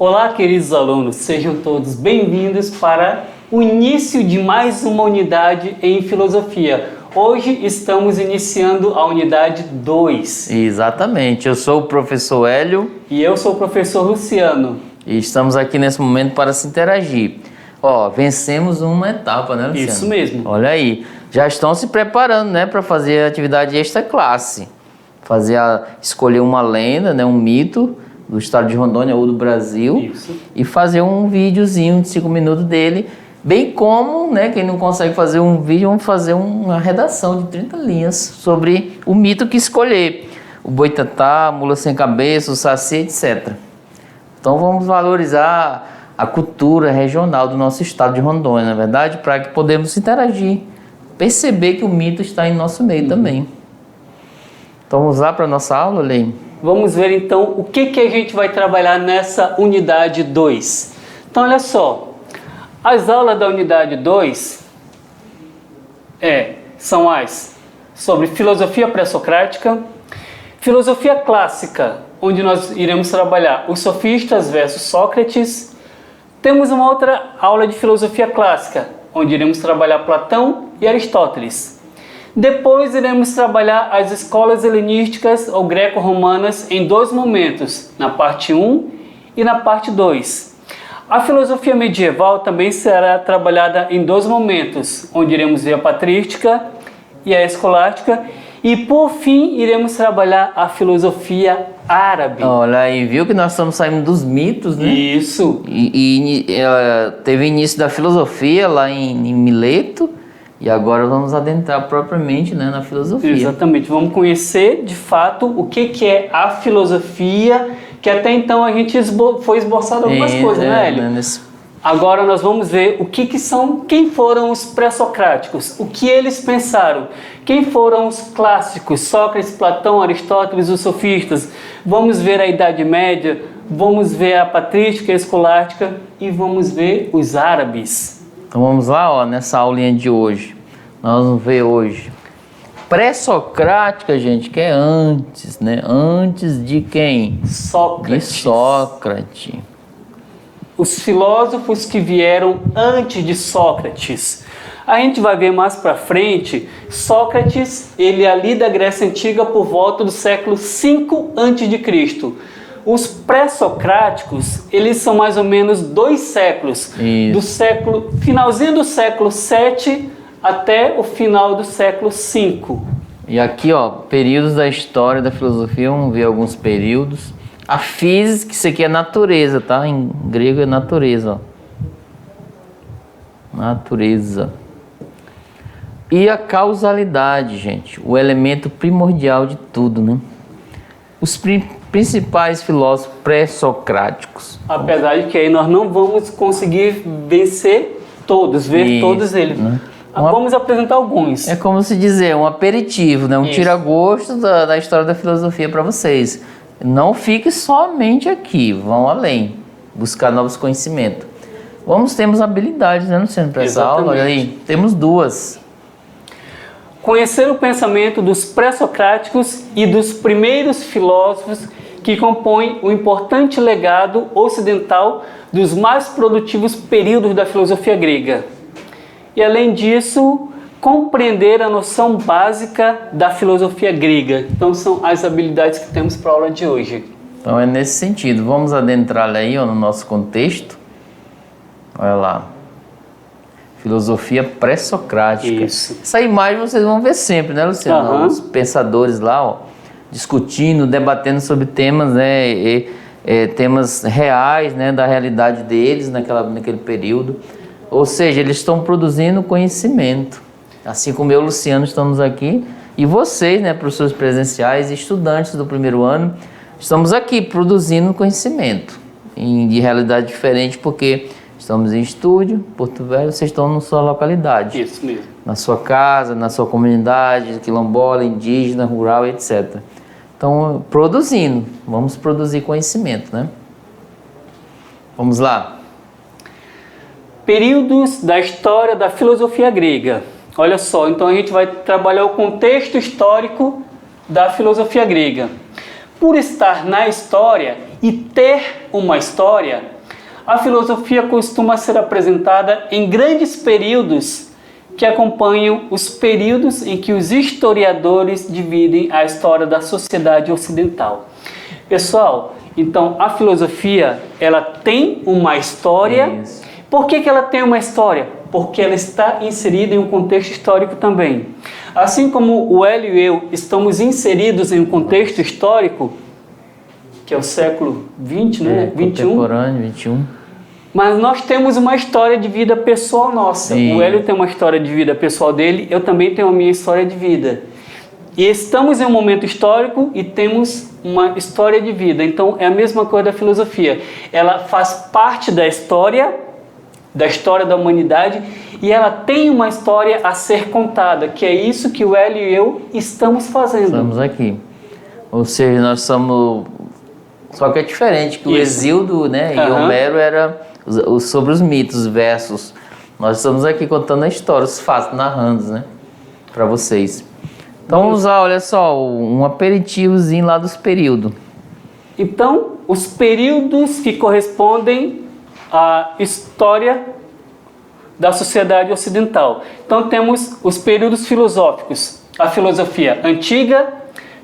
Olá, queridos alunos, sejam todos bem-vindos para o início de mais uma unidade em filosofia. Hoje estamos iniciando a unidade 2. Exatamente, eu sou o professor Hélio. E eu sou o professor Luciano. E estamos aqui nesse momento para se interagir. Vencemos uma etapa, né, Luciano? Isso mesmo. Olha aí, já estão se preparando, né, para fazer a atividade extra classe. Escolher uma lenda, né, um mito do estado de Rondônia ou do Brasil. Isso. E fazer um videozinho de 5 minutos dele, bem como, né, quem não consegue fazer um vídeo, vamos fazer uma redação de 30 linhas sobre o mito que escolher. O boitatá, a mula sem cabeça, o saci, etc. Então vamos valorizar a cultura regional do nosso estado de Rondônia, na verdade, para que podemos interagir, perceber que o mito está em nosso meio também. Então vamos lá para a nossa aula, Lei? Vamos ver então o que a gente vai trabalhar nessa unidade 2. Então olha só, as aulas da unidade 2 são as sobre filosofia pré-socrática, filosofia clássica, onde nós iremos trabalhar os sofistas versus Sócrates. Temos uma outra aula de filosofia clássica, onde iremos trabalhar Platão e Aristóteles. Depois iremos trabalhar as escolas helenísticas ou greco-romanas em 2 momentos, na parte 1 e na parte 2. A filosofia medieval também será trabalhada em 2 momentos, onde iremos ver a patrística e a escolástica, e por fim iremos trabalhar a filosofia árabe. Olha aí, viu que nós estamos saindo dos mitos, né? Isso. Teve início da filosofia lá em Mileto, e agora vamos adentrar propriamente, né, na filosofia. Exatamente, vamos conhecer de fato o que é a filosofia, que até então a gente foi esboçado algumas coisas, né, Hélio? Agora nós vamos ver quem foram os pré-socráticos, o que eles pensaram, quem foram os clássicos, Sócrates, Platão, Aristóteles, os sofistas. Vamos ver a Idade Média, vamos ver a patrística, a escolástica e vamos ver os árabes. Então vamos lá, nessa aulinha de hoje. Nós vamos ver hoje pré-socrática, gente, que é antes, né? Antes de quem? Sócrates. De Sócrates. Os filósofos que vieram antes de Sócrates. A gente vai ver mais para frente, Sócrates, ele é ali da Grécia Antiga por volta do século 5 a.C. Os pré-socráticos, eles são mais ou menos 2 séculos. Isso. Finalzinho do século 7 até o final do século 5. E aqui, períodos da história da filosofia, vamos ver alguns períodos. A física, isso aqui é natureza, tá? Em grego é natureza, Natureza. E a causalidade, gente, o elemento primordial de tudo, né? Os principais filósofos pré-socráticos. Apesar de que aí nós não vamos conseguir vencer todos, todos eles. Né? Vamos apresentar alguns. É como se dizer, um aperitivo, né? Um tira-gosto da história da filosofia para vocês. Não fique somente aqui, vão além, buscar novos conhecimentos. Temos habilidades, né, Luciano, para essa aula? Olha aí, temos 2. Conhecer o pensamento dos pré-socráticos e dos primeiros filósofos que compõem o importante legado ocidental dos mais produtivos períodos da filosofia grega. E além disso, compreender a noção básica da filosofia grega. Então são as habilidades que temos para a aula de hoje. Então é nesse sentido. Vamos adentrar aí no nosso contexto. Olha lá. Filosofia pré-socrática. Isso. Essa imagem vocês vão ver sempre, né, Luciano? Os pensadores lá, discutindo, debatendo sobre temas, né, temas reais, né, da realidade deles naquele período. Ou seja, eles estão produzindo conhecimento. Assim como eu, Luciano, estamos aqui. E vocês, né, professores presenciais e estudantes do primeiro ano, estamos aqui produzindo conhecimento de realidade diferente, porque estamos em estúdio, Porto Velho, vocês estão na sua localidade. Isso mesmo. Na sua casa, na sua comunidade, quilombola, indígena, rural, etc. Então, vamos produzir conhecimento, né? Vamos lá. Períodos da história da filosofia grega. Olha só, então a gente vai trabalhar o contexto histórico da filosofia grega. Por estar na história e ter uma história, A filosofia costuma ser apresentada em grandes períodos que acompanham os períodos em que os historiadores dividem a história da sociedade ocidental. Pessoal, então a filosofia, ela tem uma história. Isso. Por que ela tem uma história? Porque ela está inserida em um contexto histórico também. Assim como o Hélio e eu estamos inseridos em um contexto histórico, que é o século XX, né? 21. Contemporâneo, 21. Mas nós temos uma história de vida pessoal nossa. Sim. O Hélio tem uma história de vida pessoal dele, eu também tenho a minha história de vida. E estamos em um momento histórico e temos uma história de vida. Então é a mesma coisa da filosofia. Ela faz parte da história da humanidade, e ela tem uma história a ser contada, que é isso que o Hélio e eu estamos fazendo. Estamos aqui. Ou seja, nós somos... Só que é diferente, que o Hesíodo, né, e Homero era sobre os mitos, versos. Nós estamos aqui contando a história, os fatos, narrando, né, para vocês. Então vamos lá, olha só, um aperitivozinho lá dos períodos. Então, os períodos que correspondem à história da sociedade ocidental. Então temos os períodos filosóficos, a filosofia antiga,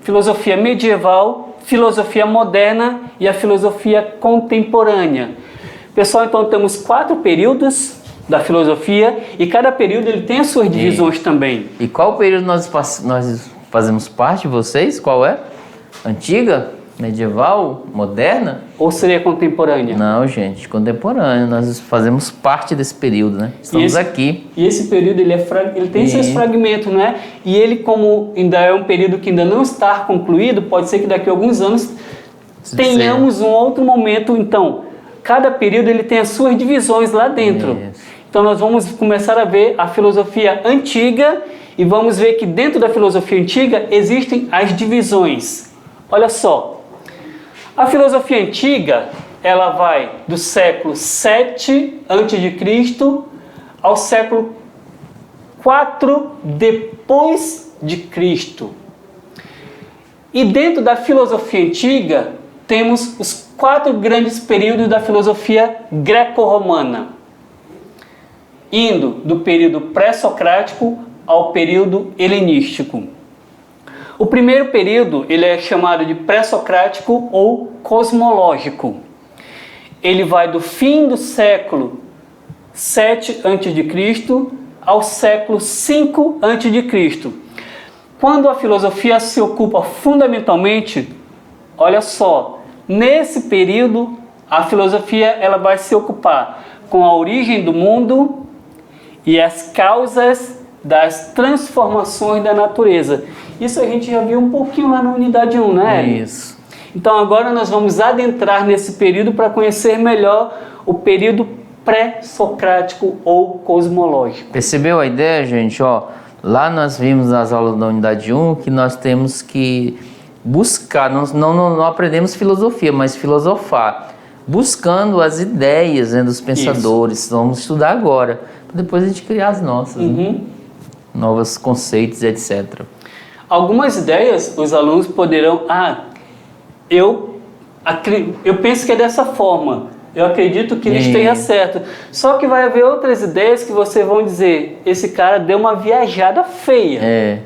filosofia medieval, filosofia moderna e a filosofia contemporânea. Pessoal, então temos 4 períodos da filosofia e cada período ele tem as suas divisões também. E qual período nós fazemos parte, vocês? Qual é? Antiga? Medieval? Moderna? Ou seria contemporânea? Não, gente, contemporânea. Nós fazemos parte desse período, né? Estamos aqui. E esse período ele tem seus fragmentos, não é? E ele, como ainda é um período que ainda não está concluído, pode ser que daqui a alguns anos tenhamos um outro momento. Então, cada período ele tem as suas divisões lá dentro. Isso. Então nós vamos começar a ver a filosofia antiga e vamos ver que dentro da filosofia antiga existem as divisões. Olha só. A filosofia antiga, ela vai do século 7 a.C. ao século 4 depois de Cristo. E dentro da filosofia antiga, temos os 4 grandes períodos da filosofia greco-romana, indo do período pré-socrático ao período helenístico. O primeiro período ele é chamado de pré-socrático ou cosmológico. Ele vai do fim do século 7 a.C. ao século 5 a.C. Quando a filosofia se ocupa fundamentalmente, olha só, nesse período a filosofia ela vai se ocupar com a origem do mundo e as causas das transformações da natureza. Isso a gente já viu um pouquinho lá na unidade 1, né? Isso. Então agora nós vamos adentrar nesse período para conhecer melhor o período pré-socrático ou cosmológico. Percebeu a ideia, gente? Ó, lá nós vimos nas aulas da unidade 1 que nós temos que buscar, não aprendemos filosofia, mas filosofar, buscando as ideias, né, dos pensadores. Isso. Vamos estudar agora, para depois a gente criar as nossas, né? Novos conceitos, etc. Algumas ideias os alunos poderão, eu penso que é dessa forma, eu acredito que ele esteja certo. Só que vai haver outras ideias que vocês vão dizer, esse cara deu uma viajada feia.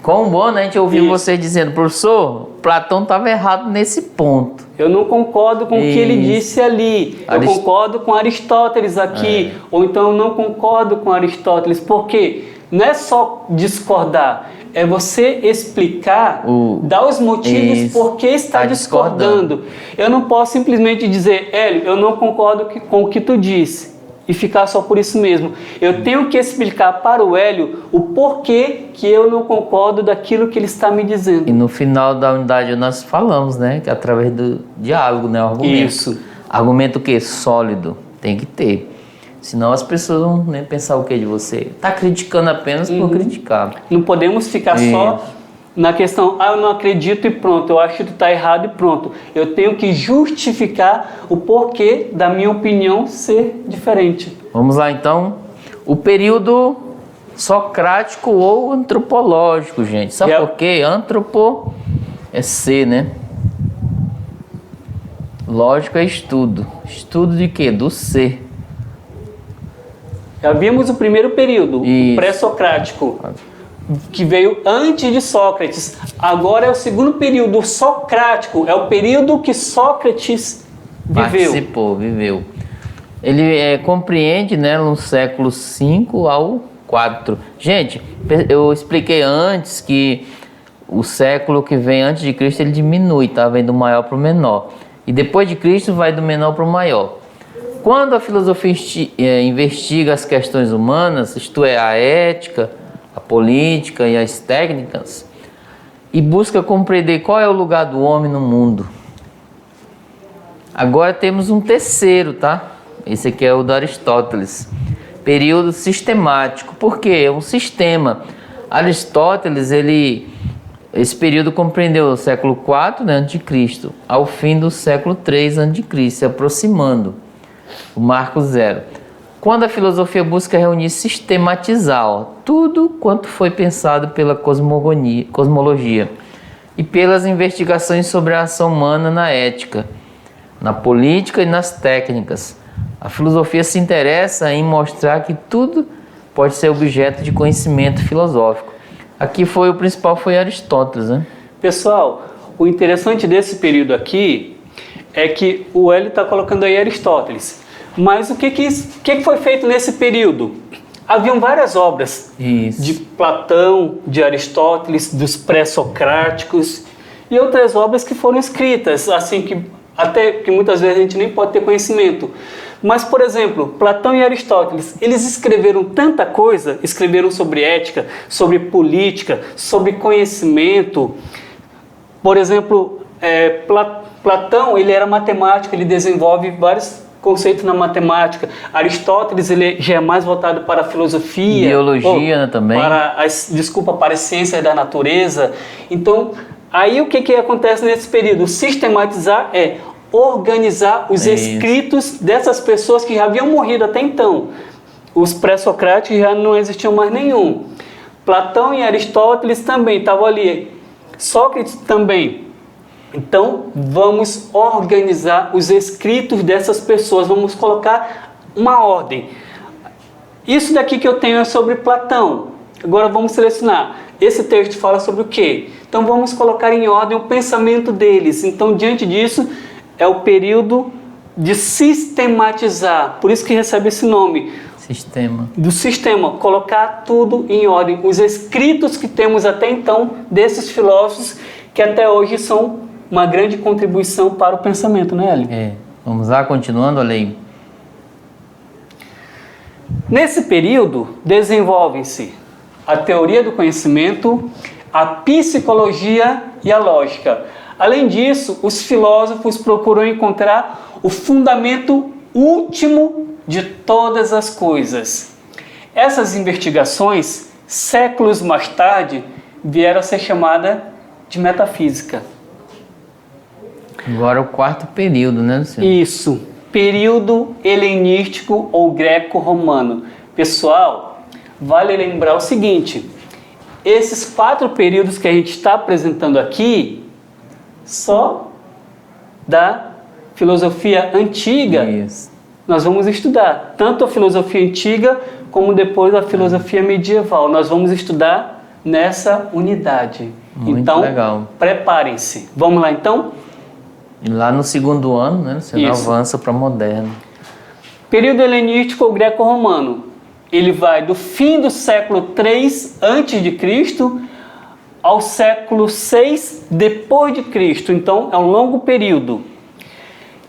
Quão bom, né? A gente ouviu você dizendo, professor, Platão estava errado nesse ponto. Eu não concordo com o que ele disse ali. Eu concordo com Aristóteles aqui. Ou então eu não concordo com Aristóteles. Por quê? Não é só discordar. É você explicar, dar os motivos por que está discordando. Eu não posso simplesmente dizer, Hélio, eu não concordo com o que tu disse. E ficar só por isso mesmo. Eu tenho que explicar para o Hélio o porquê que eu não concordo daquilo que ele está me dizendo. E no final da unidade nós falamos, né? Que através do diálogo, né? O argumento. Isso. Argumento o quê? Sólido. Tem que ter. Senão as pessoas vão nem pensar o que de você. Está criticando apenas por criticar. Não podemos ficar só na questão, eu não acredito e pronto, eu acho que tu está errado e pronto. Eu tenho que justificar o porquê da minha opinião ser diferente. Vamos lá então. O período socrático ou antropológico, gente. Sabe por quê? Antropo é ser, né? Lógica é estudo. Estudo de quê? Do ser. Já vimos o primeiro período, o pré-socrático, que veio antes de Sócrates. Agora é o segundo período, o socrático. É o período que Sócrates viveu. Ele compreende, né, no século V ao IV. Gente, eu expliquei antes que o século que vem antes de Cristo ele diminui, tá? Vem do maior para o menor. E depois de Cristo vai do menor para o maior. Quando a filosofia investiga as questões humanas, isto é, a ética, a política e as técnicas, e busca compreender qual é o lugar do homem no mundo. Agora temos um terceiro, tá? Esse aqui é o de Aristóteles. Período sistemático. Por quê? É um sistema. Aristóteles, esse período compreendeu o século IV, né, a.C., ao fim do século III a.C., se aproximando. O marco zero. Quando a filosofia busca reunir, sistematizar tudo quanto foi pensado pela cosmologia e pelas investigações sobre a ação humana na ética, na política e nas técnicas. A filosofia se interessa em mostrar que tudo pode ser objeto de conhecimento filosófico. Aqui o principal foi Aristóteles, né? Pessoal, o interessante desse período aqui é que o Hélio está colocando aí Aristóteles. Mas o que foi feito nesse período? Haviam várias obras de Platão, de Aristóteles, dos pré-socráticos e outras obras que foram escritas, assim que até que muitas vezes a gente nem pode ter conhecimento. Mas, por exemplo, Platão e Aristóteles, eles escreveram tanta coisa, escreveram sobre ética, sobre política, sobre conhecimento. Por exemplo, Platão, ele era matemático, ele desenvolve vários conceitos na matemática. Aristóteles, ele já é mais voltado para a filosofia. Biologia, né, também. Para as ciências da natureza. Então, aí o que acontece nesse período? Sistematizar é organizar os escritos dessas pessoas que já haviam morrido até então. Os pré-socráticos já não existiam mais nenhum. Platão e Aristóteles também estavam ali. Sócrates também. Então, vamos organizar os escritos dessas pessoas, vamos colocar uma ordem. Isso daqui que eu tenho é sobre Platão. Agora vamos selecionar. Esse texto fala sobre o quê? Então, vamos colocar em ordem o pensamento deles. Então, diante disso, é o período de sistematizar. Por isso que recebe esse nome. Do sistema. Colocar tudo em ordem. Os escritos que temos até então desses filósofos que até hoje são uma grande contribuição para o pensamento, né, Hélio? Vamos lá, continuando a lei. Nesse período, desenvolvem-se a teoria do conhecimento, a psicologia e a lógica. Além disso, os filósofos procuram encontrar o fundamento último de todas as coisas. Essas investigações, séculos mais tarde, vieram a ser chamadas de metafísica. Agora o quarto período, né, Luciano? Isso, período helenístico ou greco-romano. Pessoal, vale lembrar o seguinte, esses 4 períodos que a gente está apresentando aqui, só da filosofia antiga, nós vamos estudar, tanto a filosofia antiga como depois a filosofia medieval. Nós vamos estudar nessa unidade. Muito então, legal. Preparem-se. Vamos lá, então? E lá no segundo ano, né, você avança para moderno. Período helenístico ou greco-romano. Ele vai do fim do século III a.C. ao século VI depois de Cristo. Então, é um longo período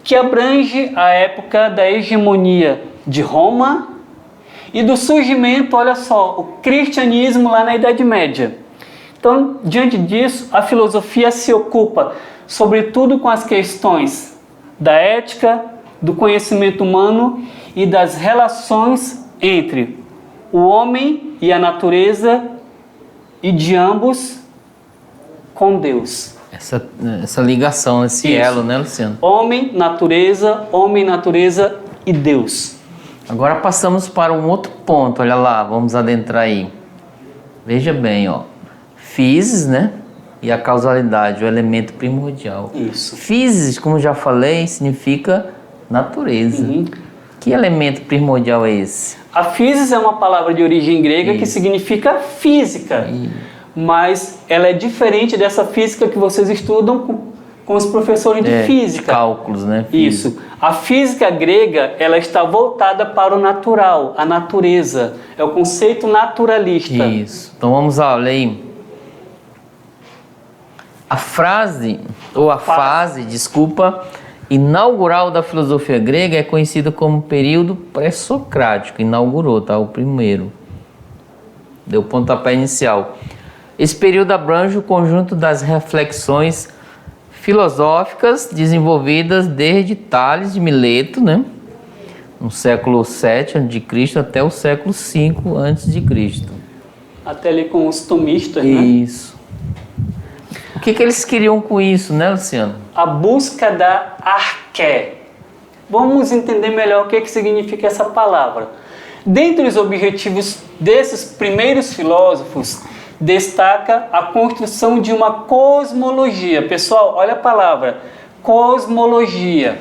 que abrange a época da hegemonia de Roma e do surgimento, olha só, o cristianismo lá na Idade Média. Então, diante disso, a filosofia se ocupa sobretudo com as questões da ética, do conhecimento humano e das relações entre o homem e a natureza e de ambos com Deus. Essa ligação, esse elo, né, Luciano? Homem, natureza e Deus. Agora passamos para um outro ponto, olha lá, vamos adentrar aí. Veja bem, ó. Physis, né? e a causalidade, o elemento primordial. Isso. Physis, como já falei, significa natureza. Que elemento primordial é esse? A physis é uma palavra de origem grega que significa física, mas ela é diferente dessa física que vocês estudam com os professores de física. Cálculos, né? Isso. A física grega, ela está voltada para o natural, a natureza. É o conceito naturalista. Isso. Então vamos lá, leia. A frase, ou a fase, desculpa, inaugural da filosofia grega é conhecida como período pré-socrático. Inaugurou, tá? O primeiro. Deu o pontapé inicial. Esse período abrange o conjunto das reflexões filosóficas desenvolvidas desde Tales de Mileto, né? No século VII a.C. até o século V a.C. Até ali com os tomistas, né? Isso. O que eles queriam com isso, né, Luciano? A busca da arqué. Vamos entender melhor o que significa essa palavra. Dentre os objetivos desses primeiros filósofos, destaca a construção de uma cosmologia. Pessoal, olha a palavra, cosmologia,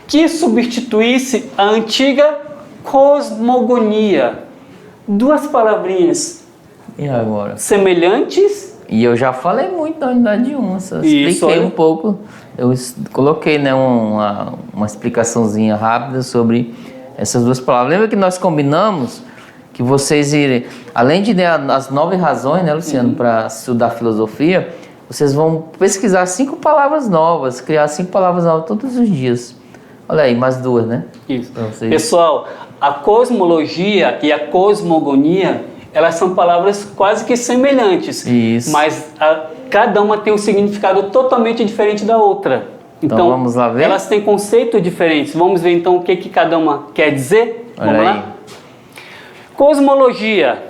que substituísse a antiga cosmogonia. Duas palavrinhas. E agora? Semelhantes. E eu já falei muito da unidade 1, expliquei um pouco, eu coloquei, né, uma explicaçãozinha rápida sobre essas duas palavras. Lembra que nós combinamos que vocês irem, além de as 9 razões, né, Luciano, para estudar filosofia, vocês vão pesquisar 5 palavras novas, criar 5 palavras novas todos os dias. Olha aí, mais 2, né? Isso. Pessoal, a cosmologia e a cosmogonia, elas são palavras quase que semelhantes. Isso. Mas cada uma tem um significado totalmente diferente da outra. Então vamos lá ver? Elas têm conceitos diferentes. Vamos ver então o que cada uma quer dizer? Vamos lá? Cosmologia.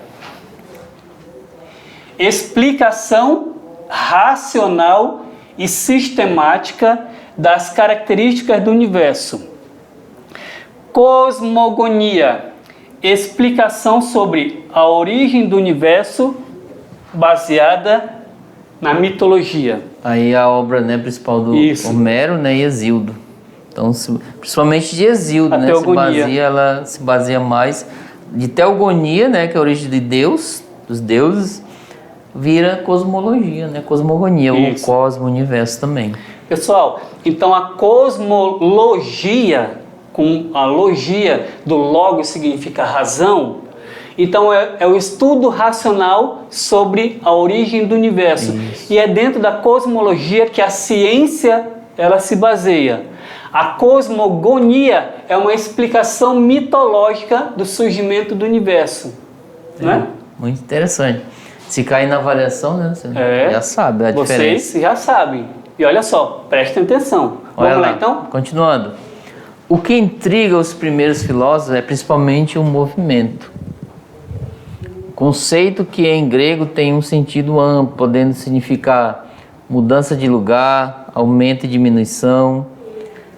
Explicação racional e sistemática das características do universo. Cosmogonia. Explicação sobre a origem do universo baseada na mitologia. Aí a obra, né, principal do Homero, né, e Hesíodo. Então, principalmente de Hesíodo, né, ela se baseia mais de teogonia, né, que é a origem de Deus, dos deuses, vira cosmologia, né, cosmogonia, o cosmo, o universo também. Pessoal, então a cosmologia, com a logia do logo significa razão, então é o estudo racional sobre a origem do universo. E é dentro da cosmologia que a ciência ela se baseia. A cosmogonia é uma explicação mitológica do surgimento do universo. Não é? Muito interessante. Se cair na avaliação, né, você já sabe a diferença. Vocês já sabem. E olha só, prestem atenção. Vamos lá então? Continuando. O que intriga os primeiros filósofos é principalmente o movimento. Conceito que em grego tem um sentido amplo, podendo significar mudança de lugar, aumento e diminuição,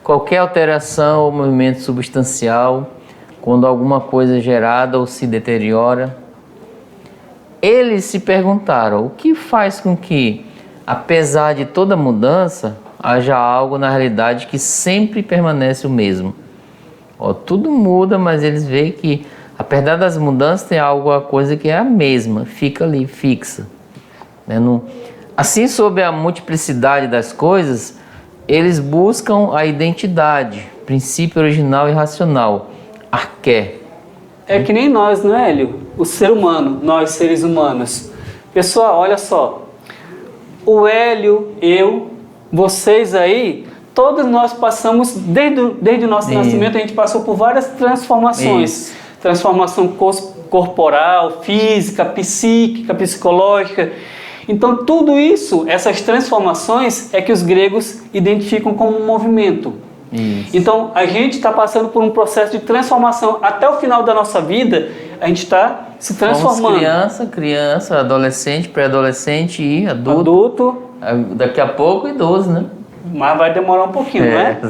qualquer alteração ou movimento substancial, quando alguma coisa é gerada ou se deteriora. Eles se perguntaram, o que faz com que, apesar de toda mudança, haja algo na realidade que sempre permanece o mesmo? Tudo muda, mas eles veem que, apesar das mudanças, tem alguma coisa que é a mesma, fica ali, fixa. Assim, sob a multiplicidade das coisas, eles buscam a identidade, princípio original e racional, arqué. É que nem nós, não é, Hélio? O ser humano, nós seres humanos. Pessoal, olha só. O Hélio, eu, vocês aí, todos nós passamos, desde o nosso nascimento, a gente passou por várias transformações. Transformação corporal, física, psíquica, psicológica. Então, tudo isso, essas transformações, é que os gregos identificam como um movimento. Então, a gente está passando por um processo de transformação. Até o final da nossa vida, a gente está se transformando. Criança, adolescente, pré-adolescente e adulto. Daqui a pouco, idoso, né? Mas vai demorar um pouquinho, não é?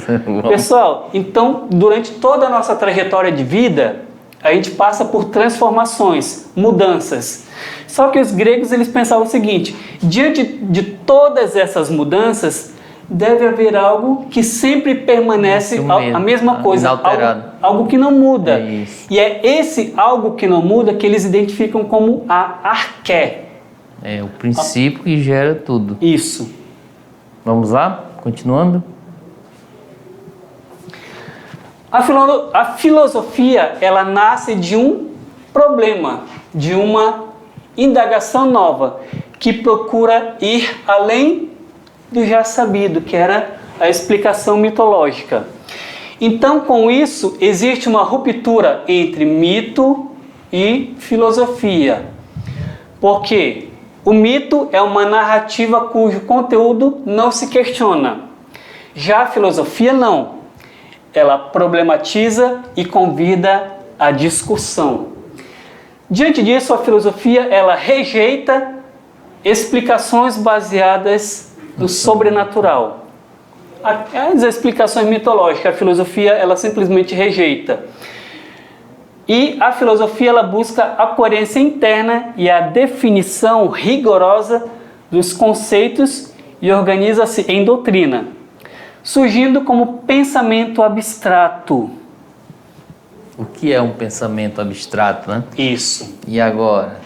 Pessoal, então, durante toda a nossa trajetória de vida, a gente passa por transformações, mudanças. Só que os gregos eles pensavam o seguinte: diante de todas essas mudanças, deve haver algo que sempre permanece a mesma coisa, algo que não muda. E é esse algo que não muda que eles identificam como a arqué. É o princípio que gera tudo. Isso. Vamos lá? Continuando. A filosofia, ela nasce de um problema, de uma indagação nova, que procura ir além do já sabido, que era a explicação mitológica. Então, com isso, existe uma ruptura entre mito e filosofia. Por quê? O mito é uma narrativa cujo conteúdo não se questiona. Já a filosofia não. Ela problematiza e convida à discussão. Diante disso, a filosofia ela rejeita explicações baseadas no sobrenatural. As explicações mitológicas, a filosofia ela simplesmente rejeita. E a filosofia ela busca a coerência interna e a definição rigorosa dos conceitos e organiza-se em doutrina, surgindo como pensamento abstrato. O que é um pensamento abstrato, né? Isso. E agora?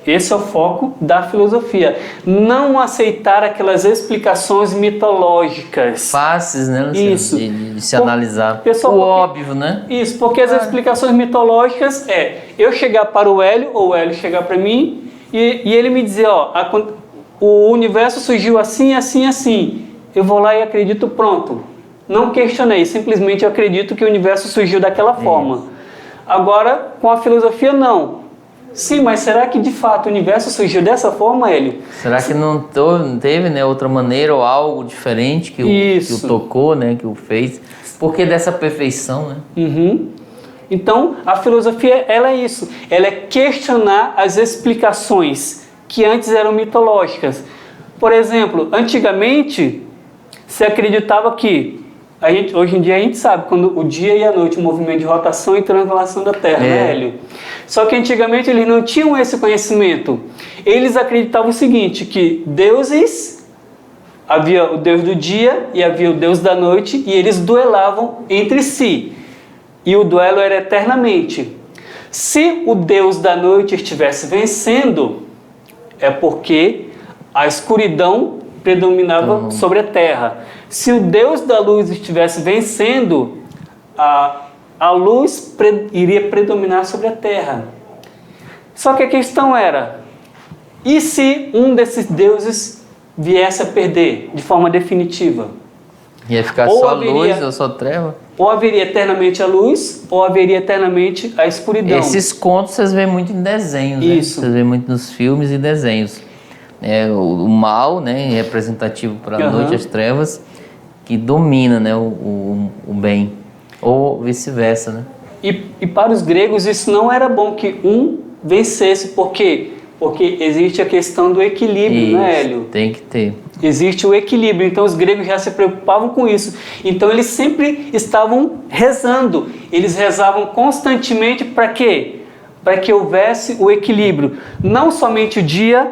Esse é o foco da filosofia. Não aceitar aquelas explicações mitológicas. Fáceis, né, Luciano? Isso. De se analisar. Pessoal, óbvio, né? Isso, porque as explicações mitológicas é eu chegar para o Hélio, ou o Hélio chegar para mim, e ele me dizer, ó, o universo surgiu assim, assim, assim. Eu vou lá e acredito, pronto. Não questionei, simplesmente acredito que o universo surgiu daquela forma. Agora, com a filosofia, não. Sim, mas será que de fato o universo surgiu dessa forma, Hélio? Será que não teve, né, outra maneira ou algo diferente que o tocou, né, que o fez? Porque dessa perfeição, né? Uhum. Então, a filosofia, ela é isso. Ela é questionar as explicações que antes eram mitológicas. Por exemplo, antigamente, se acreditava que hoje em dia a gente sabe quando o dia e a noite, o movimento de rotação e translação da Terra, né, Hélio? Só que antigamente eles não tinham esse conhecimento. Eles acreditavam o seguinte, que havia o Deus do dia e havia o Deus da noite, e eles duelavam entre si. E o duelo era eternamente. Se o Deus da noite estivesse vencendo, é porque a escuridão predominava sobre a Terra. Se o Deus da luz estivesse vencendo, a luz iria predominar sobre a Terra. Só que a questão era, e se um desses deuses viesse a perder de forma definitiva? Ia ficar só luz ou só treva? Ou haveria eternamente a luz, ou haveria eternamente a escuridão. Esses contos vocês veem muito em desenhos, né? Vocês veem muito nos filmes e desenhos. O mal, né, representativo para a noite, as trevas, que domina, né, o bem, ou vice-versa, né? E para os gregos isso não era bom que um vencesse, por quê? Porque existe a questão do equilíbrio, né, Hélio? Tem que ter. Existe o equilíbrio, então os gregos já se preocupavam com isso. Então eles sempre estavam rezando, eles rezavam constantemente para quê? Para que houvesse o equilíbrio, não somente o dia,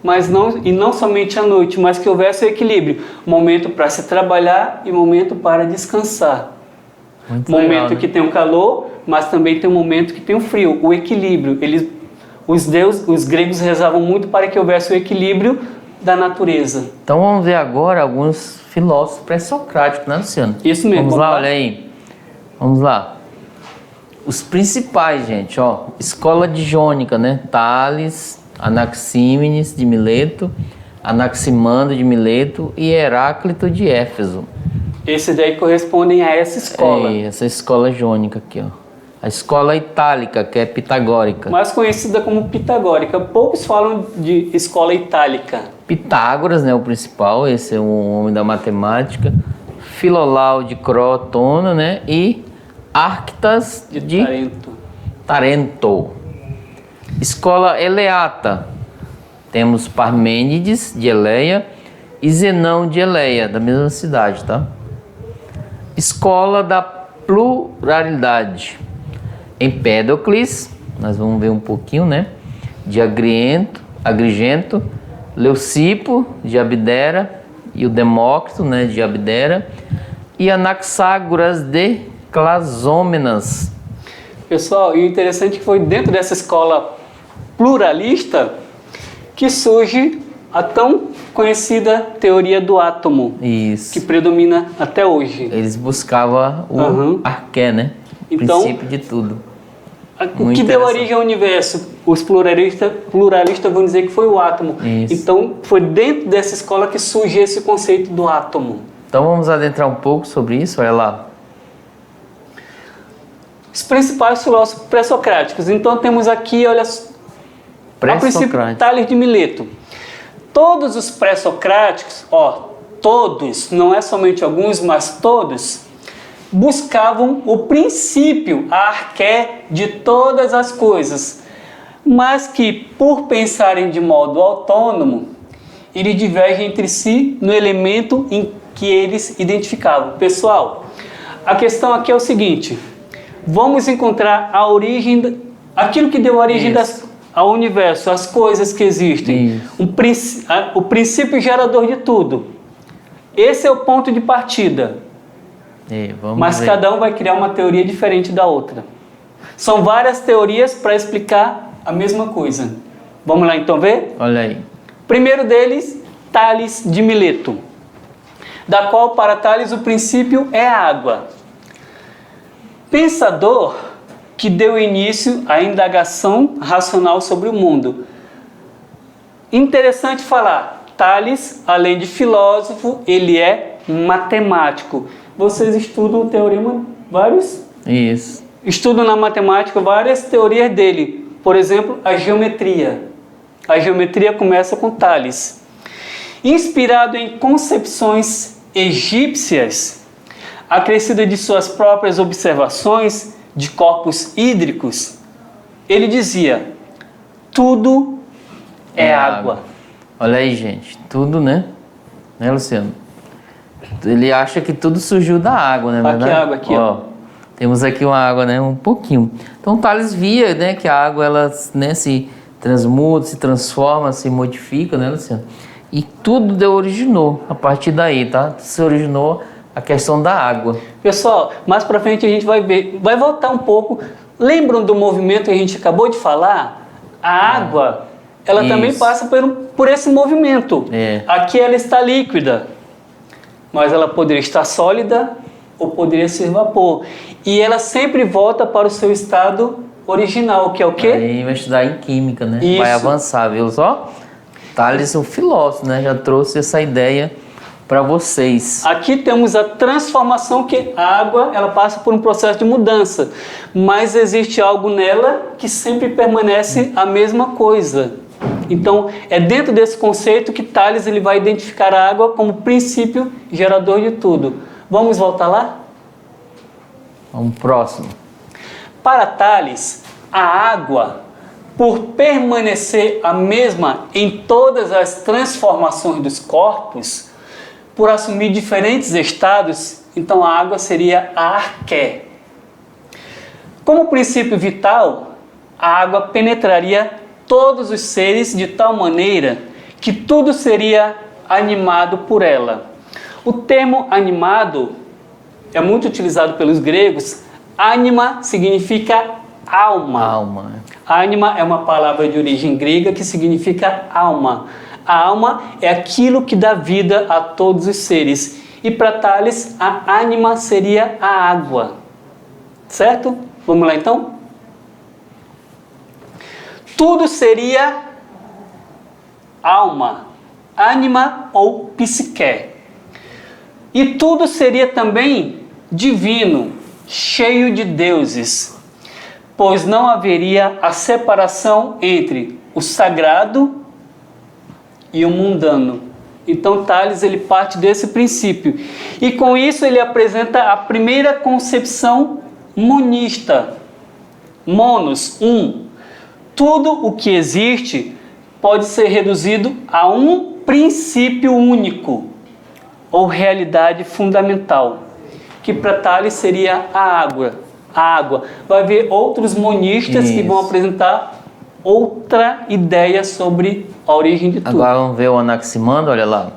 não somente a noite, mas que houvesse o equilíbrio. Momento para se trabalhar e momento para descansar. Muito momento legal, né? Que tem o calor, mas também tem um momento que tem o frio, o equilíbrio. Os gregos rezavam muito para que houvesse o equilíbrio da natureza. Então vamos ver agora alguns filósofos pré-socráticos, né, Luciano? Isso mesmo. Vamos lá, olha aí. Vamos lá. Os principais, gente, ó. Escola de Jônica, né? Tales, Anaxímenes de Mileto, Anaximandro de Mileto e Heráclito de Éfeso. Esses daí correspondem a essa escola. Essa escola jônica aqui, ó. A escola itálica, que é pitagórica. Mais conhecida como pitagórica. Poucos falam de escola itálica. Pitágoras, né, o principal, esse é um homem da matemática. Filolau de Crotona, né, e Arctas de Tarento. Escola eleata. Temos Parmênides de Eleia e Zenão de Eleia, da mesma cidade, tá? Escola da pluralidade. Empédocles, nós vamos ver um pouquinho, né? de Agrigento, Leucipo, de Abdera, e o Demócrito, né, de Abdera, e Anaxágoras de Clasômenas. Pessoal, e o interessante é que foi dentro dessa escola pluralista que surge a tão conhecida teoria do átomo, Isso. que predomina até hoje. Eles buscavam o arqué, né? O Então, princípio de tudo. O que deu origem ao universo? Os pluralistas vão dizer que foi o átomo. Isso. Então, foi dentro dessa escola que surge esse conceito do átomo. Então vamos adentrar um pouco sobre isso, olha lá. Os principais filósofos pré-socráticos. Então, temos aqui, olha, a princípio, Tales de Mileto. Todos os pré-socráticos, todos, não é somente alguns, mas todos, buscavam o princípio, a arqué de todas as coisas, mas que, por pensarem de modo autônomo, eles divergem entre si no elemento em que eles identificavam. Pessoal, a questão aqui é o seguinte: vamos encontrar a origem, aquilo que deu origem ao universo, as coisas que existem, o princípio gerador de tudo. Esse é o ponto de partida. Mas cada um vai criar uma teoria diferente da outra. São várias teorias para explicar a mesma coisa. Vamos lá então ver? Olha aí. Primeiro deles, Tales de Mileto, da qual para Tales o princípio é a água. Pensador que deu início à indagação racional sobre o mundo. Interessante falar, Tales, além de filósofo, ele é matemático. Vocês estudam o teorema, estudam na matemática várias teorias dele. Por exemplo, a geometria. A geometria começa com Tales. Inspirado em concepções egípcias, acrescida de suas próprias observações de corpos hídricos, ele dizia: tudo é água. Olha aí, gente, tudo, né, Luciano? Ele acha que tudo surgiu da água, né? Aqui a água, aqui, ó. Temos aqui uma água, né? Um pouquinho. Então Tales via, né, que a água, ela, né, se transmuta, se transforma, se modifica, né, Luciano? E tudo originou a partir daí, tá? Se originou a questão da água. Pessoal, mais pra frente a gente vai ver, vai voltar um pouco. Lembram do movimento que a gente acabou de falar? A água, ela também passa por esse movimento. Aqui ela está líquida, mas ela poderia estar sólida ou poderia ser vapor. E ela sempre volta para o seu estado original, que é o quê? Aí vai estudar em química, né? Isso. Vai avançar, viu só? Tales, o filósofo, né? Já trouxe essa ideia para vocês. Aqui temos a transformação, que a água, ela passa por um processo de mudança, mas existe algo nela que sempre permanece a mesma coisa. Então, é dentro desse conceito que Tales ele vai identificar a água como princípio gerador de tudo. Vamos voltar lá? Vamos próximo. Para Tales, a água, por permanecer a mesma em todas as transformações dos corpos, por assumir diferentes estados, então a água seria a arqué. Como princípio vital, a água penetraria todos os seres de tal maneira que tudo seria animado por ela. O termo animado é muito utilizado pelos gregos. Anima significa alma. Anima é uma palavra de origem grega que significa alma. A alma é aquilo que dá vida a todos os seres. E para Tales, a ânima seria a água. Certo? Vamos lá então? Tudo seria alma, ânima ou psique. E tudo seria também divino, cheio de deuses, pois não haveria a separação entre o sagrado e o mundano. Então Tales ele parte desse princípio. E com isso ele apresenta a primeira concepção monista. Monos, um. Tudo o que existe pode ser reduzido a um princípio único ou realidade fundamental, que para Tales seria a água. A água. Vai haver outros monistas que vão apresentar ou outra ideia sobre a origem de tudo. Agora vamos ver o Anaximandro, olha lá.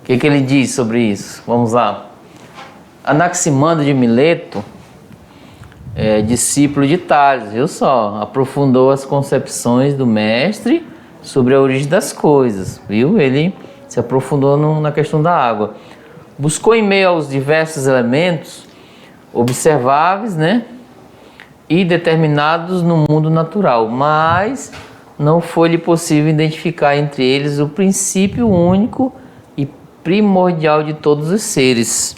O que ele diz sobre isso? Vamos lá. Anaximandro de Mileto é discípulo de Tales, viu só? Aprofundou as concepções do mestre sobre a origem das coisas, viu? Ele se aprofundou na questão da água. Buscou em meio aos diversos elementos observáveis, né? E determinados no mundo natural, mas não foi-lhe possível identificar entre eles o princípio único e primordial de todos os seres.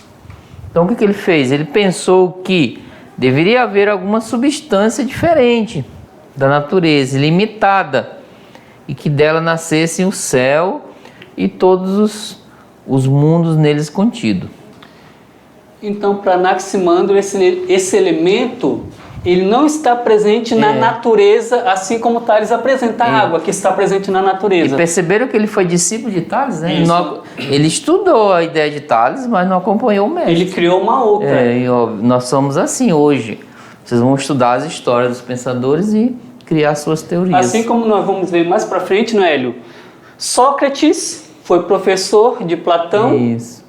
Então o que ele fez? Ele pensou que deveria haver alguma substância diferente da natureza, limitada, e que dela nascessem o céu e todos os mundos neles contidos. Então, para Anaximandro, esse elemento, ele não está presente na natureza, assim como Tales apresenta a água, que está presente na natureza. E perceberam que ele foi discípulo de Tales, né? Ele estudou a ideia de Tales, mas não acompanhou o mestre. Ele criou uma outra. Nós somos assim hoje. Vocês vão estudar as histórias dos pensadores e criar suas teorias. Assim como nós vamos ver mais para frente, não é, Hélio? Sócrates foi professor de Platão. Isso.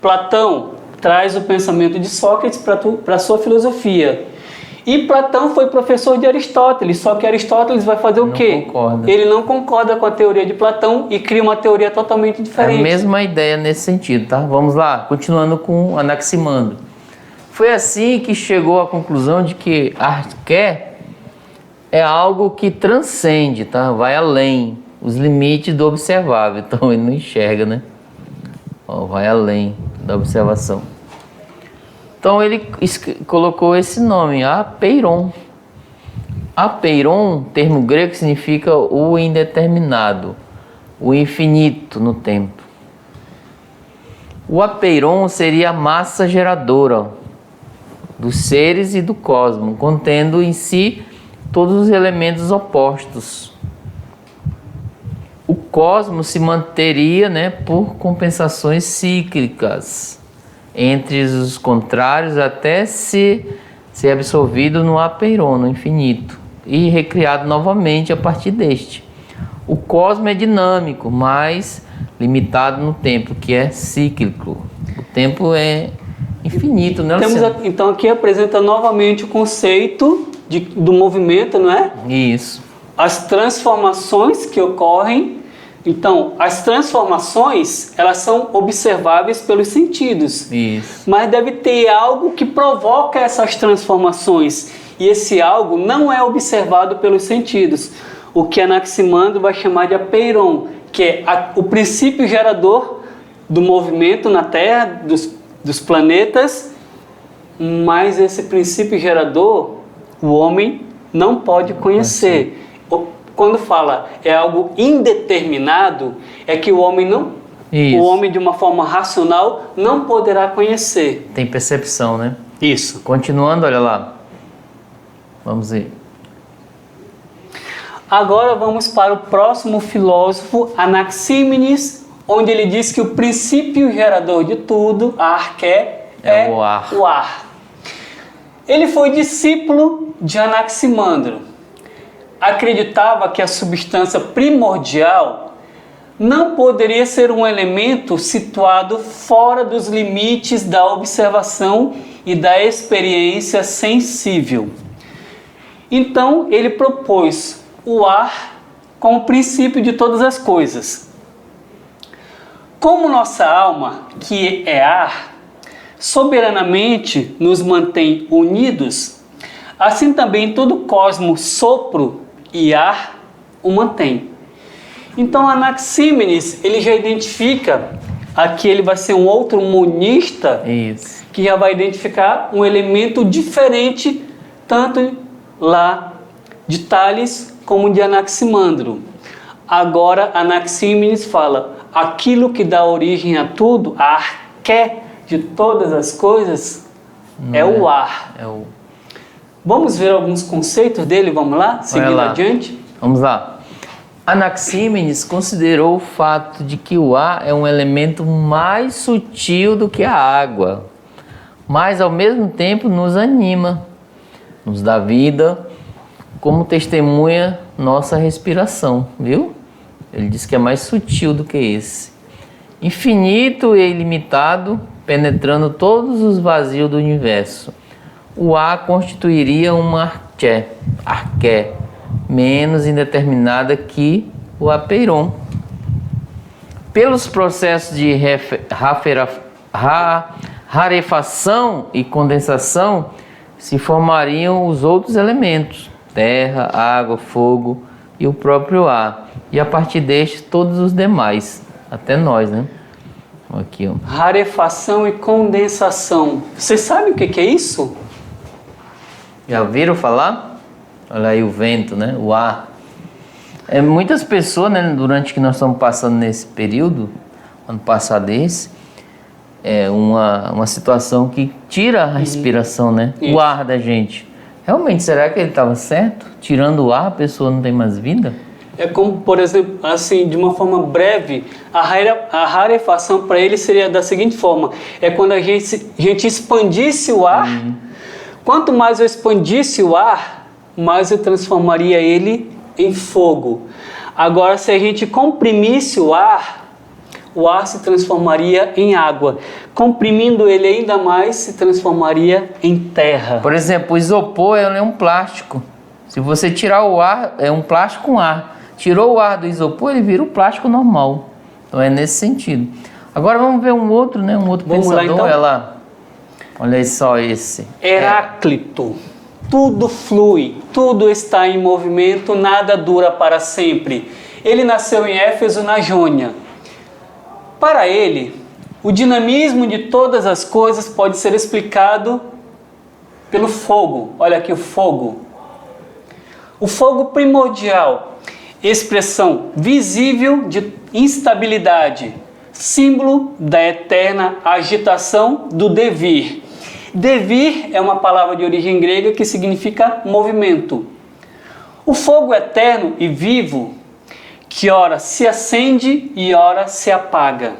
Platão traz o pensamento de Sócrates para a sua filosofia. E Platão foi professor de Aristóteles, só que Aristóteles vai fazer o quê? Concorda. Ele não concorda com a teoria de Platão e cria uma teoria totalmente diferente. É a mesma ideia nesse sentido, tá? Vamos lá, continuando com Anaximandro. Foi assim que chegou à conclusão de que arqué é algo que transcende, tá? Vai além os limites do observável. Então ele não enxerga, né? Vai além da observação. Então ele colocou esse nome, apeiron. Apeiron, termo grego que significa o indeterminado, o infinito no tempo. O apeiron seria a massa geradora dos seres e do cosmos, contendo em si todos os elementos opostos. O cosmos se manteria, né, por compensações cíclicas entre os contrários até ser absorvido no apeiron, no infinito, e recriado novamente a partir deste. O cosmos é dinâmico, mas limitado no tempo, que é cíclico. O tempo é infinito, né? Então aqui apresenta novamente o conceito do movimento, não é? Isso. As transformações que ocorrem. Então, as transformações, elas são observáveis pelos sentidos. Isso. Mas deve ter algo que provoca essas transformações. E esse algo não é observado pelos sentidos. O que Anaximandro vai chamar de apeiron, que é o princípio gerador do movimento na Terra, dos planetas. Mas esse princípio gerador, o homem não pode conhecer. Quando fala é algo indeterminado, é que o homem o homem de uma forma racional não poderá conhecer. Tem percepção, né? Isso. Continuando, olha lá. Vamos ver. Agora vamos para o próximo filósofo, Anaxímenes, onde ele diz que o princípio gerador de tudo, a arqué, é o ar. O ar. Ele foi discípulo de Anaximandro. Acreditava que a substância primordial não poderia ser um elemento situado fora dos limites da observação e da experiência sensível. Então, ele propôs o ar como princípio de todas as coisas. Como nossa alma, que é ar, soberanamente nos mantém unidos, assim também todo o cosmos, sopro e ar o mantém. Então Anaxímenes, ele já identifica, aqui ele vai ser um outro monista, que já vai identificar um elemento diferente, tanto lá de Tales como de Anaximandro. Agora Anaxímenes fala, aquilo que dá origem a tudo, a arqué de todas as coisas, o ar. Vamos ver alguns conceitos dele, vamos lá? Seguindo adiante. Vamos lá. Anaxímenes considerou o fato de que o ar é um elemento mais sutil do que a água, mas ao mesmo tempo nos anima, nos dá vida, como testemunha nossa respiração, viu? Ele diz que é mais sutil do que esse. Infinito e ilimitado, penetrando todos os vazios do universo. O ar constituiria uma arqué, menos indeterminada que o apeiron. Pelos processos de rarefação e condensação, se formariam os outros elementos, terra, água, fogo e o próprio ar. E a partir deste, todos os demais, até nós, né? Aqui, ó. Rarefação e condensação. Vocês sabem o que é isso? Já viram falar? Olha aí o vento, né? O ar. Muitas pessoas, né, durante que nós estamos passando nesse período, ano passado esse, uma situação que tira a respiração, né? Isso. O ar da gente. Realmente, será que ele estava certo? Tirando o ar, a pessoa não tem mais vida? É como, por exemplo, assim, de uma forma breve, a rarefação para ele seria da seguinte forma: é quando a gente expandisse o ar. Quanto mais eu expandisse o ar, mais eu transformaria ele em fogo. Agora, se a gente comprimisse o ar se transformaria em água. Comprimindo ele ainda mais, se transformaria em terra. Por exemplo, o isopor é um plástico. Se você tirar o ar, é um plástico com ar. Tirou o ar do isopor, ele vira o plástico normal. Então é nesse sentido. Agora vamos ver um outro, né? Um outro Vamos pensador. lá, então? Olha lá. Olha aí só esse. Heráclito. Tudo flui, tudo está em movimento, nada dura para sempre. Ele nasceu em Éfeso, na Jônia. Para ele, o dinamismo de todas as coisas pode ser explicado pelo fogo. Olha aqui o fogo. O fogo primordial, expressão visível de instabilidade, símbolo da eterna agitação do devir. Devir é uma palavra de origem grega que significa movimento. O fogo eterno e vivo, que ora se acende e ora se apaga.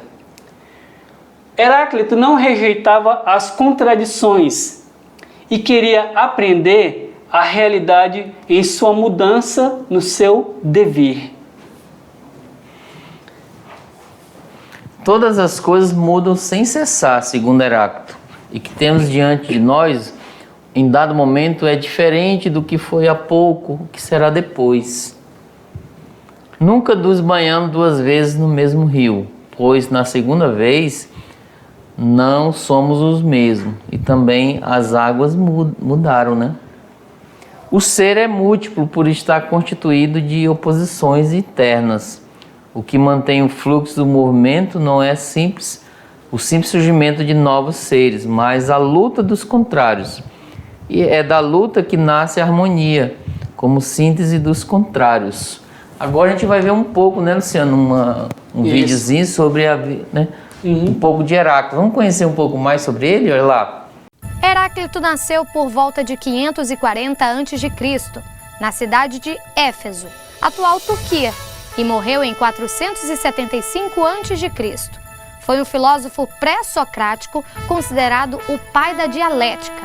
Heráclito não rejeitava as contradições e queria aprender a realidade em sua mudança no seu devir. Todas as coisas mudam sem cessar, segundo Heráclito, e que temos diante de nós, em dado momento, é diferente do que foi há pouco, o que será depois. Nunca nos banhamos duas vezes no mesmo rio, pois na segunda vez não somos os mesmos, e também as águas mudaram, né? O ser é múltiplo por estar constituído de oposições internas. O que mantém o fluxo do movimento não é o simples surgimento de novos seres, mas a luta dos contrários. E é da luta que nasce a harmonia, como síntese dos contrários. Agora a gente vai ver um pouco, né, Luciano, um videozinho sobre um pouco de Heráclito. Vamos conhecer um pouco mais sobre ele? Olha lá. Heráclito nasceu por volta de 540 a.C., na cidade de Éfeso, atual Turquia, e morreu em 475 a.C. Foi um filósofo pré-socrático considerado o pai da dialética.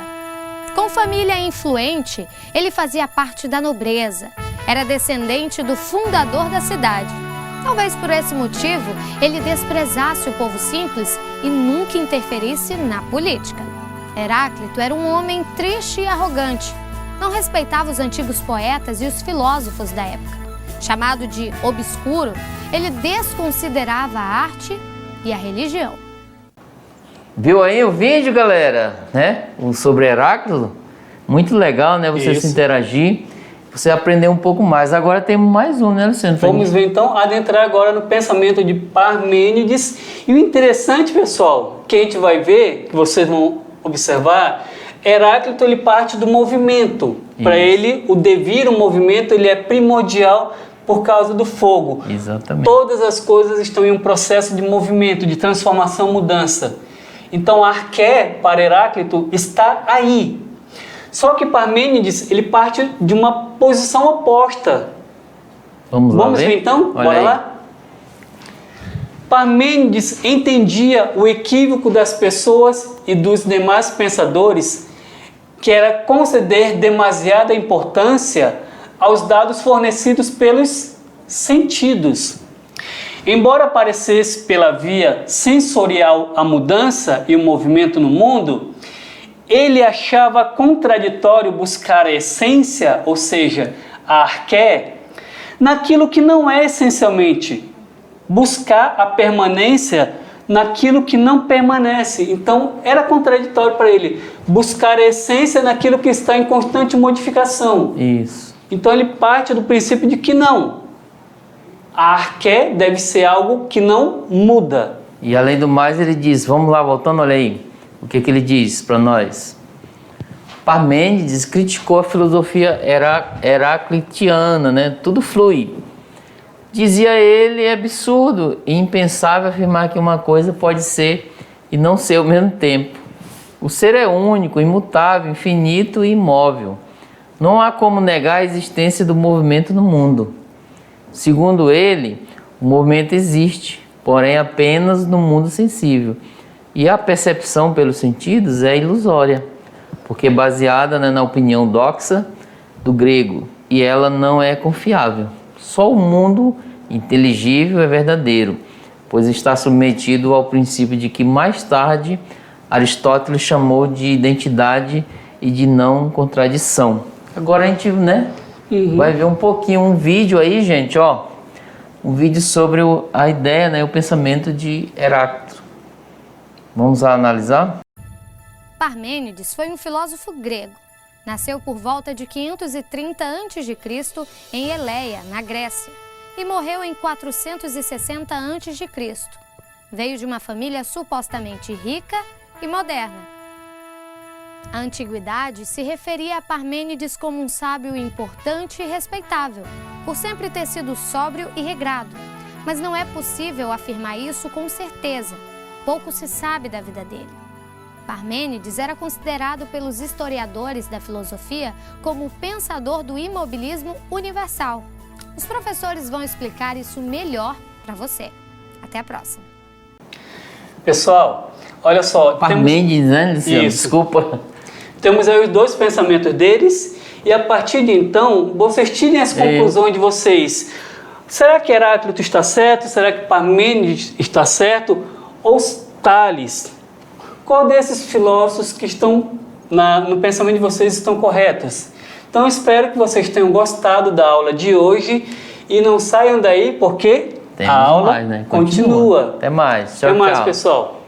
Com família influente, ele fazia parte da nobreza. Era descendente do fundador da cidade. Talvez por esse motivo, ele desprezasse o povo simples e nunca interferisse na política. Heráclito era um homem triste e arrogante. Não respeitava os antigos poetas e os filósofos da época. Chamado de obscuro, ele desconsiderava a arte e a religião. Viu aí o vídeo, galera? Né? Sobre Heráclito? Muito legal, né? Você se interagir, você aprender um pouco mais. Agora temos mais um, né, Luciano? Vamos ver então, adentrar agora no pensamento de Parmênides. E o interessante, pessoal, que a gente vai ver, que vocês vão observar, Heráclito ele parte do movimento. Para ele, o devir, o movimento, ele é primordial por causa do fogo. Exatamente. Todas as coisas estão em um processo de movimento, de transformação, mudança. Então, a arqué, para Heráclito, está aí. Só que Parmênides, ele parte de uma posição oposta. Vamos ver então? Olha Bora aí. lá? Parmênides entendia o equívoco das pessoas e dos demais pensadores, que era conceder demasiada importância aos dados fornecidos pelos sentidos. Embora aparecesse pela via sensorial a mudança e o movimento no mundo, ele achava contraditório buscar a essência, ou seja, a arqué, naquilo que não é essencialmente, buscar a permanência naquilo que não permanece. Então, era contraditório para ele buscar a essência naquilo que está em constante modificação. Isso. Então, ele parte do princípio de que não. A arqué deve ser algo que não muda. E além do mais, ele diz, vamos lá, voltando, olha aí, o que ele diz para nós. Parmênides criticou a filosofia heraclitiana, né? Tudo flui. Dizia ele, é absurdo e impensável afirmar que uma coisa pode ser e não ser ao mesmo tempo. O ser é único, imutável, infinito e imóvel. Não há como negar a existência do movimento no mundo. Segundo ele, o movimento existe, porém apenas no mundo sensível. E a percepção pelos sentidos é ilusória, porque é baseada na opinião doxa do grego, e ela não é confiável. Só o mundo inteligível é verdadeiro, pois está submetido ao princípio de que mais tarde Aristóteles chamou de identidade e de não contradição. Agora a gente, vai ver um pouquinho, um vídeo aí, gente, ó. Um vídeo sobre a ideia, o pensamento de Heráclito. Vamos analisar? Parmênides foi um filósofo grego. Nasceu por volta de 530 a.C. em Eleia, na Grécia, e morreu em 460 a.C. Veio de uma família supostamente rica e moderna. A antiguidade se referia a Parmênides como um sábio importante e respeitável, por sempre ter sido sóbrio e regrado. Mas não é possível afirmar isso com certeza. Pouco se sabe da vida dele. Parmênides era considerado pelos historiadores da filosofia como o pensador do imobilismo universal. Os professores vão explicar isso melhor para você. Até a próxima. Pessoal, olha só. Parmênides, né, Luciano? Isso. Desculpa. Temos aí os dois pensamentos deles e a partir de então, vocês tirem as conclusões de vocês. Será que Heráclito está certo? Será que Parmênides está certo? Ou Tales? Qual desses filósofos que estão no pensamento de vocês estão corretos? Então, espero que vocês tenham gostado da aula de hoje e não saiam daí porque a aula continua. Até mais. Tchau, Até mais, tchau. pessoal.